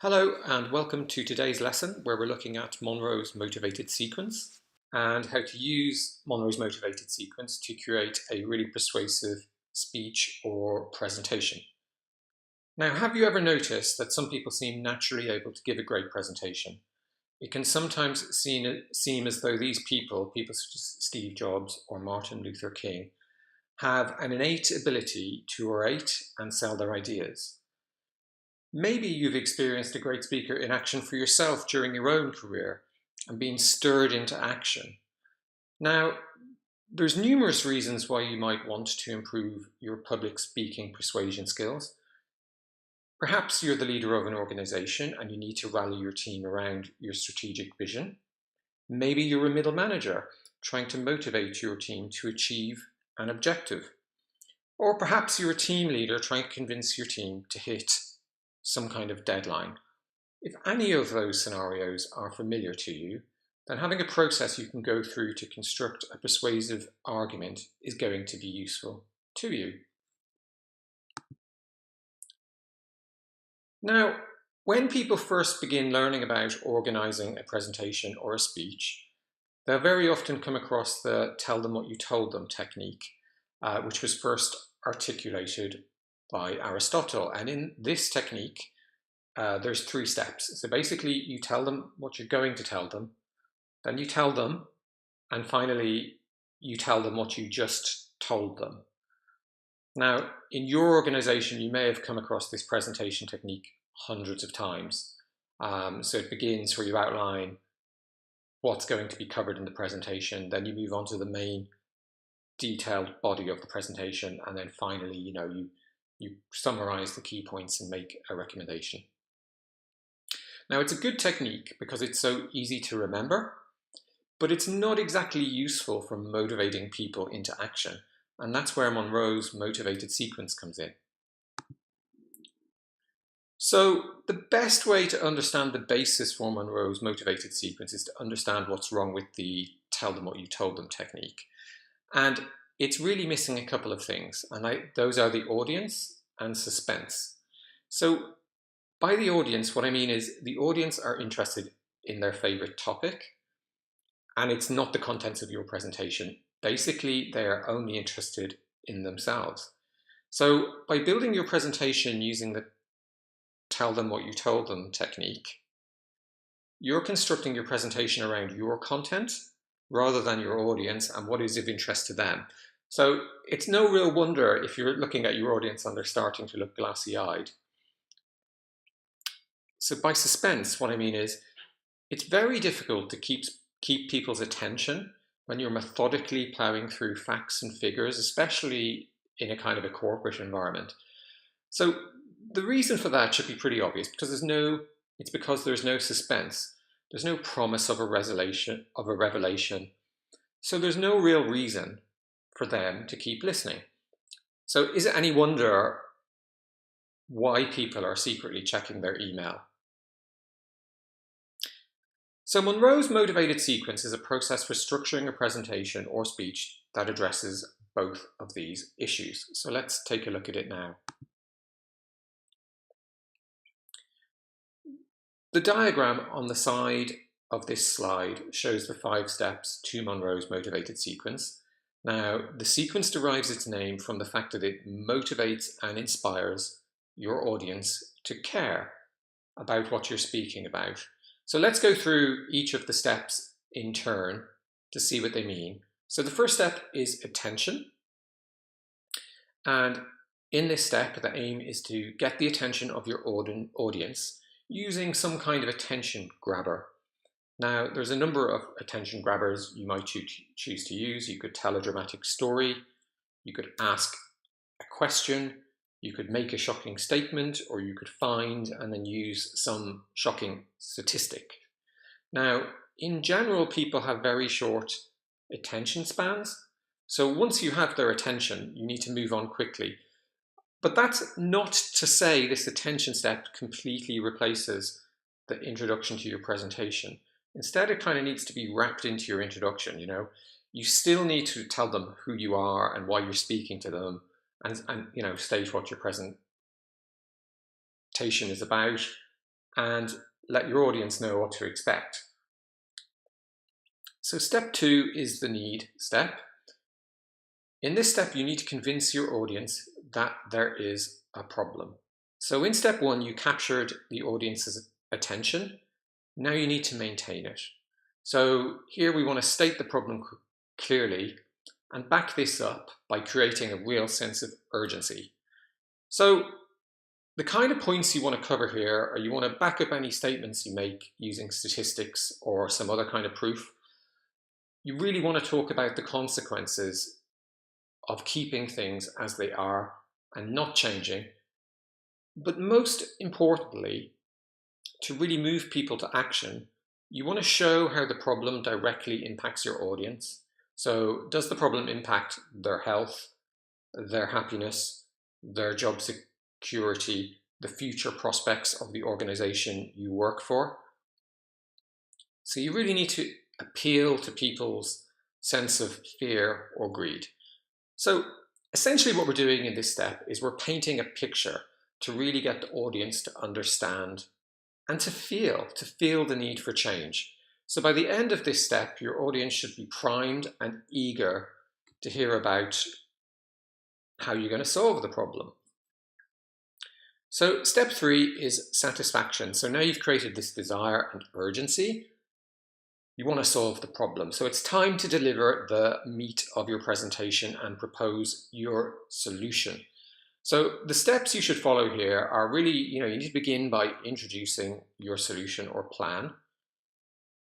Hello and welcome to today's lesson where we're looking at Monroe's motivated sequence and how to use Monroe's motivated sequence to create a really persuasive speech or presentation. Now, have you ever noticed that some people seem naturally able to give a great presentation? It can sometimes seem as though these people such as Steve Jobs or Martin Luther King, have an innate ability to orate and sell their ideas. Maybe you've experienced a great speaker in action for yourself during your own career and been stirred into action. Now, there's numerous reasons why you might want to improve your public speaking persuasion skills. Perhaps you're the leader of an organization and you need to rally your team around your strategic vision. Maybe you're a middle manager trying to motivate your team to achieve an objective. Or perhaps you're a team leader trying to convince your team to hit some kind of deadline. If any of those scenarios are familiar to you, then having a process you can go through to construct a persuasive argument is going to be useful to you. Now, when people first begin learning about organizing a presentation or a speech, they'll very often come across the tell them what you told them technique, which was first articulated by Aristotle. And in this technique, there's 3 steps. So basically, you tell them what you're going to tell them, then you tell them, and finally, you tell them what you just told them. Now, in your organization, you may have come across this presentation technique hundreds of times. So it begins where you outline what's going to be covered in the presentation, then you move on to the main detailed body of the presentation, and then finally, you summarize the key points and make a recommendation. Now, it's a good technique because it's so easy to remember, but it's not exactly useful for motivating people into action. And that's where Monroe's motivated sequence comes in. So the best way to understand the basis for Monroe's motivated sequence is to understand what's wrong with the tell them what you told them technique. And it's really missing a couple of things, and those are the audience and suspense. So by the audience, what I mean is the audience are interested in their favorite topic, and it's not the contents of your presentation. Basically, they are only interested in themselves. So by building your presentation using the tell them what you told them technique, you're constructing your presentation around your content rather than your audience and what is of interest to them. So it's no real wonder if you're looking at your audience and they're starting to look glassy-eyed. So by suspense, what I mean is it's very difficult to keep people's attention when you're methodically plowing through facts and figures, especially in a kind of a corporate environment. So the reason for that should be pretty obvious, because it's because there's no suspense. There's no promise of a revelation. So there's no real reason for them to keep listening. So is it any wonder why people are secretly checking their email? So Monroe's motivated sequence is a process for structuring a presentation or speech that addresses both of these issues. So let's take a look at it now. The diagram on the side of this slide shows the 5 steps to Monroe's motivated sequence. Now, the sequence derives its name from the fact that it motivates and inspires your audience to care about what you're speaking about. So let's go through each of the steps in turn to see what they mean. So the first step is attention. And in this step, the aim is to get the attention of your audience using some kind of attention grabber. Now, there's a number of attention grabbers you might choose to use. You could tell a dramatic story, you could ask a question, you could make a shocking statement, or you could find and then use some shocking statistic. Now, in general, people have very short attention spans. So once you have their attention, you need to move on quickly. But that's not to say this attention step completely replaces the introduction to your presentation. Instead, it kind of needs to be wrapped into your introduction, You still need to tell them who you are and why you're speaking to them and state what your presentation is about. and let your audience know what to expect. So step 2 is the need step. In this step, you need to convince your audience that there is a problem. So in step 1, you captured the audience's attention. Now you need to maintain it. So here we want to state the problem clearly and back this up by creating a real sense of urgency. So the kind of points you want to cover here are you want to back up any statements you make using statistics or some other kind of proof. You really want to talk about the consequences of keeping things as they are and not changing. But most importantly, to really move people to action, you want to show how the problem directly impacts your audience. So does the problem impact their health, their happiness, their job security, the future prospects of the organization you work for? So you really need to appeal to people's sense of fear or greed. So essentially what we're doing in this step is we're painting a picture to really get the audience to understand and to feel the need for change. So by the end of this step, your audience should be primed and eager to hear about how you're going to solve the problem. So step 3 is satisfaction. So now you've created this desire and urgency. You want to solve the problem. So it's time to deliver the meat of your presentation and propose your solution. So the steps you should follow here are really, you need to begin by introducing your solution or plan.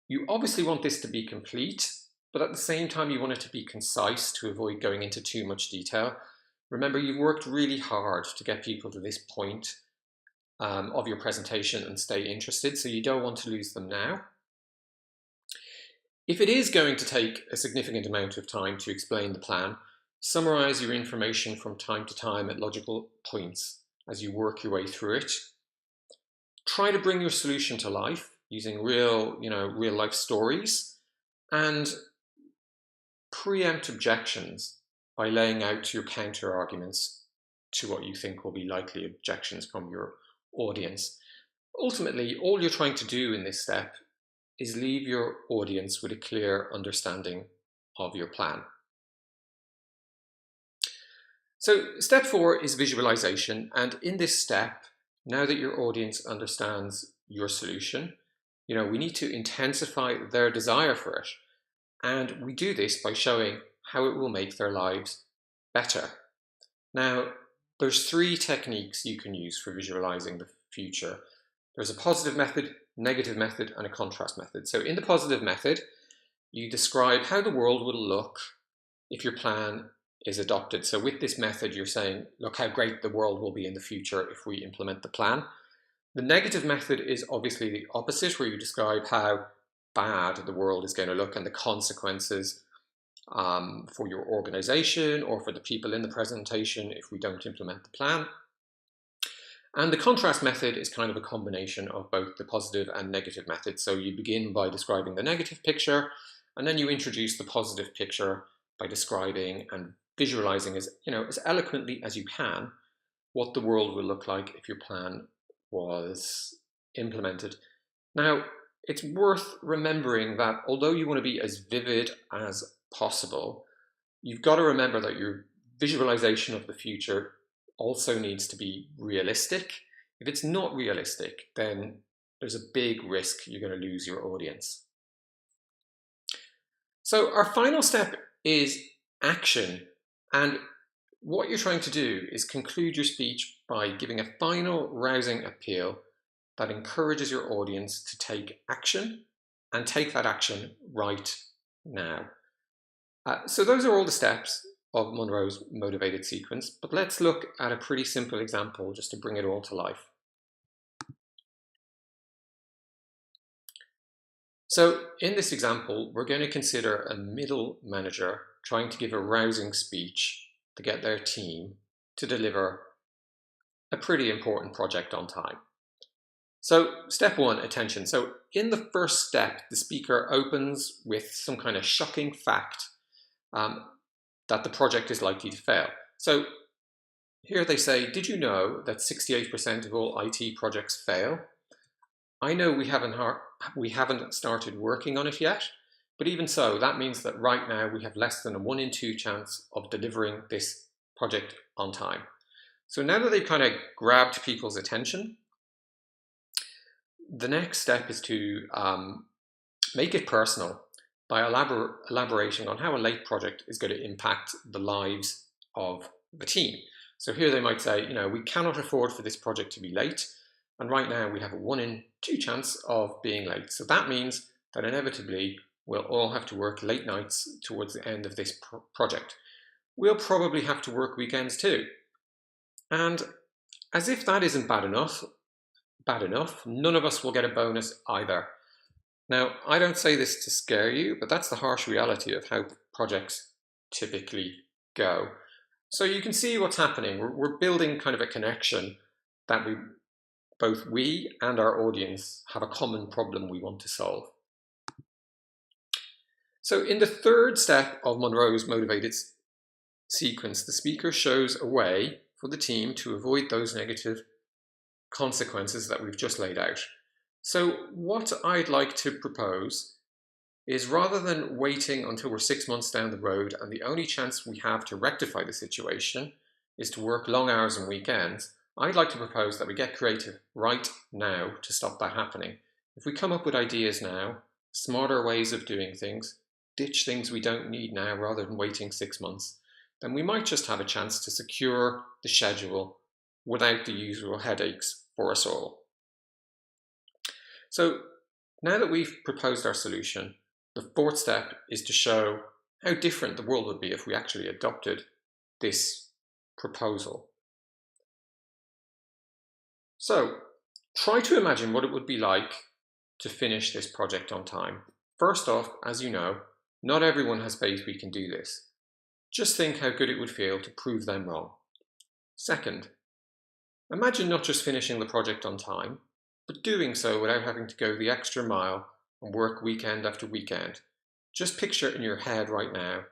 You obviously want this to be complete, but at the same time you want it to be concise to avoid going into too much detail. Remember, you've worked really hard to get people to this point of your presentation and stay interested, so you don't want to lose them now. If it is going to take a significant amount of time to explain the plan, summarize your information from time to time at logical points as you work your way through it. Try to bring your solution to life using real life stories, and preempt objections by laying out your counter arguments to what you think will be likely objections from your audience. Ultimately, all you're trying to do in this step is leave your audience with a clear understanding of your plan. So step 4 is visualization, and in this step, now that your audience understands your solution, we need to intensify their desire for it, and we do this by showing how it will make their lives better. Now, there's 3 techniques you can use for visualizing the future. There's a positive method, negative method, and a contrast method. So in the positive method, you describe how the world will look if your plan is adopted. So with this method, you're saying, look how great the world will be in the future if we implement the plan. The negative method is obviously the opposite, where you describe how bad the world is going to look and the consequences for your organization or for the people in the presentation if we don't implement the plan. And the contrast method is kind of a combination of both the positive and negative methods. So you begin by describing the negative picture, and then you introduce the positive picture by describing and visualizing as eloquently as you can what the world will look like if your plan was implemented. Now, it's worth remembering that although you want to be as vivid as possible, you've got to remember that your visualization of the future also needs to be realistic. If it's not realistic, then there's a big risk you're going to lose your audience. So our final step is action. And what you're trying to do is conclude your speech by giving a final rousing appeal that encourages your audience to take action and take that action right now. So those are all the steps of Monroe's motivated sequence, but let's look at a pretty simple example just to bring it all to life. So in this example, we're going to consider a middle manager trying to give a rousing speech to get their team to deliver a pretty important project on time. So step 1, attention. So in the first step, the speaker opens with some kind of shocking fact that the project is likely to fail. So here they say, did you know that 68% of all IT projects fail? I know we haven't started working on it yet, but even so, that means that right now we have less than a 1 in 2 chance of delivering this project on time. So now that they've kind of grabbed people's attention, the next step is to make it personal by elaborating on how a late project is going to impact the lives of the team. So here they might say, we cannot afford for this project to be late. And right now we have a 1 in 2 chance of being late. So that means that inevitably we'll all have to work late nights towards the end of this project. We'll probably have to work weekends too. And as if that isn't bad enough, none of us will get a bonus either. Now, I don't say this to scare you, but that's the harsh reality of how projects typically go. So you can see what's happening. We're building kind of a connection that both we and our audience have a common problem we want to solve. So in the third step of Monroe's motivated sequence, the speaker shows a way for the team to avoid those negative consequences that we've just laid out. So what I'd like to propose is, rather than waiting until we're 6 months down the road and the only chance we have to rectify the situation is to work long hours and weekends, I'd like to propose that we get creative right now to stop that happening. If we come up with ideas now, smarter ways of doing things, ditch things we don't need now rather than waiting 6 months, then we might just have a chance to secure the schedule without the usual headaches for us all. So now that we've proposed our solution, the fourth step is to show how different the world would be if we actually adopted this proposal. So try to imagine what it would be like to finish this project on time. First off, as you know, not everyone has faith we can do this. Just think how good it would feel to prove them wrong. Second, imagine not just finishing the project on time, but doing so without having to go the extra mile and work weekend after weekend. Just picture in your head right now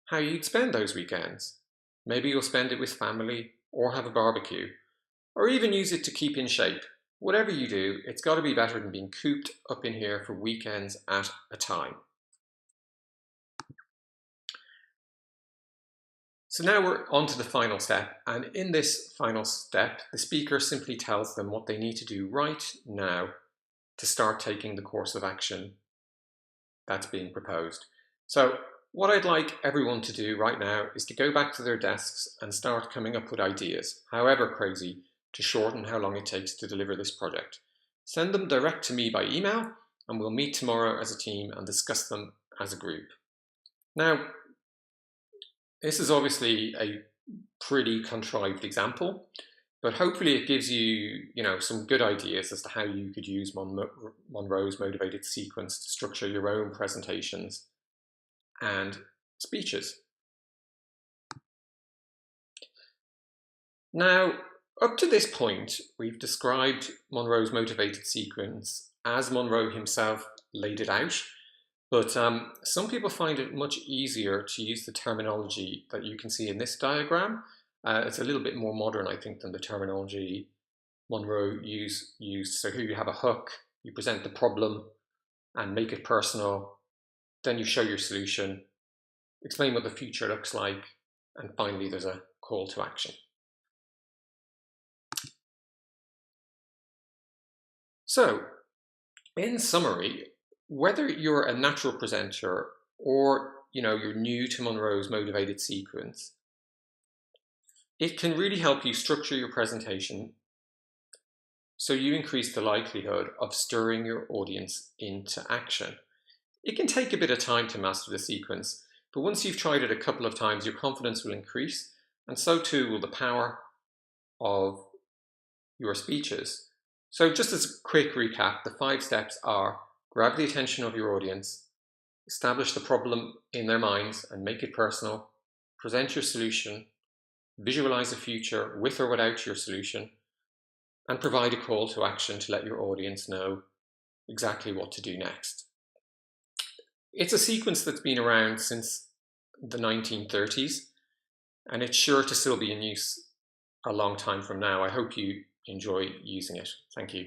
how you'd spend those weekends. Maybe you'll spend it with family or have a barbecue, or even use it to keep in shape. Whatever you do, it's got to be better than being cooped up in here for weekends at a time. So now we're on to the final step, and in this final step, the speaker simply tells them what they need to do right now to start taking the course of action that's being proposed. So what I'd like everyone to do right now is to go back to their desks and start coming up with ideas, however crazy, to shorten how long it takes to deliver this project. Send them direct to me by email, and we'll meet tomorrow as a team and discuss them as a group. Now, this is obviously a pretty contrived example, but hopefully it gives you, some good ideas as to how you could use Monroe's motivated sequence to structure your own presentations and speeches. Now, up to this point, we've described Monroe's motivated sequence as Monroe himself laid it out. But some people find it much easier to use the terminology that you can see in this diagram. It's a little bit more modern, I think, than the terminology Monroe used. So here you have a hook, you present the problem and make it personal. Then you show your solution, explain what the future looks like, and finally there's a call to action. So, in summary, whether you're a natural presenter or you're new to Monroe's motivated sequence, it can really help you structure your presentation so you increase the likelihood of stirring your audience into action. It can take a bit of time to master the sequence, but once you've tried it a couple of times, your confidence will increase, and so too will the power of your speeches. So just as a quick recap, the 5 steps are: grab the attention of your audience, establish the problem in their minds and make it personal, present your solution, visualize a future with or without your solution, and provide a call to action to let your audience know exactly what to do next. It's a sequence that's been around since the 1930s, and it's sure to still be in use a long time from now. I hope you enjoy using it. Thank you.